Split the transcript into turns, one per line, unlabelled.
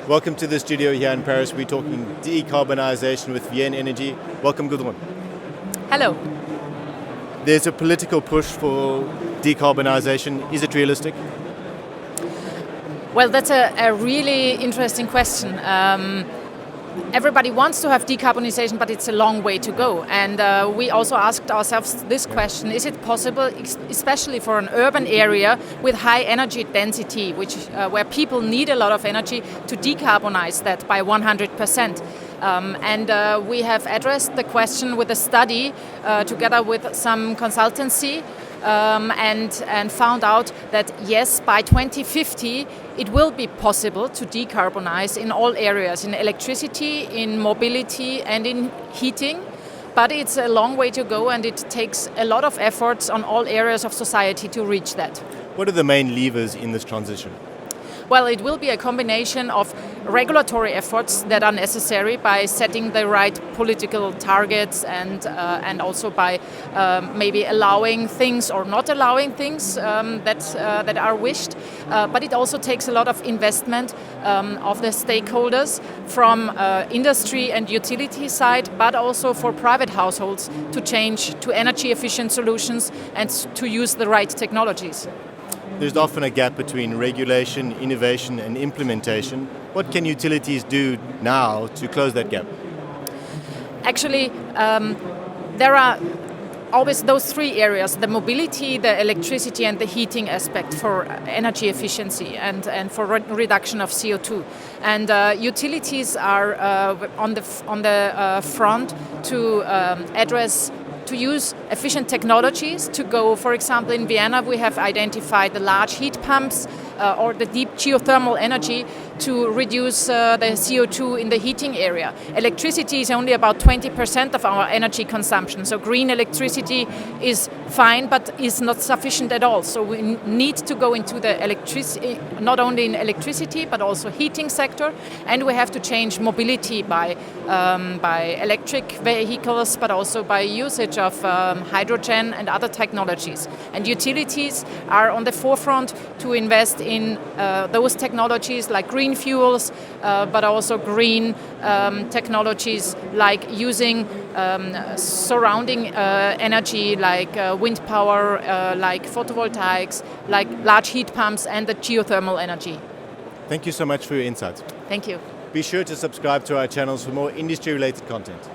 Welcome to the studio here in Paris. We're talking decarbonisation with Wien Energie. Welcome, Gudrun.
Hello.
There's a political push for decarbonisation. Is it realistic?
Well, that's a really interesting question. Everybody wants to have decarbonisation, but it's a long way to go. And we also asked ourselves this question: is it possible, especially for an urban area with high energy density, where people need a lot of energy, to decarbonize that by 100%? We have addressed the question with a study together with some consultancy. And found out that yes, by 2050 it will be possible to decarbonize in all areas, in electricity, in mobility and in heating. But it's a long way to go, and it takes a lot of efforts on all areas of society to reach that.
What are the main levers in this transition?
Well, it will be a combination of regulatory efforts that are necessary by setting the right political targets and also by maybe allowing things or not allowing things that are wished. But it also takes a lot of investment of the stakeholders from industry and utility side, but also for private households to change to energy efficient solutions and to use the right technologies.
There's often a gap between regulation, innovation and implementation. What can utilities do now to close that gap?
Actually, there are always those three areas: the mobility, the electricity and the heating aspect for energy efficiency and for reduction of CO2. And utilities are on the front to address, to use efficient technologies to go. For example, in Vienna we have identified the large heat pumps or the deep geothermal energy to reduce the CO2 in the heating area. Electricity is only about 20% of our energy consumption, so green electricity is fine but is not sufficient at all. So we need to go into the electricity, not only in electricity but also heating sector, and we have to change mobility by electric vehicles but also by usage of hydrogen and other technologies. And utilities are on the forefront to invest in those technologies like green fuels, but also green technologies like using surrounding energy like wind power, like photovoltaics, like large heat pumps and the geothermal energy.
Thank you so much for your insights.
Thank you.
Be sure to subscribe to our channels for more industry-related content.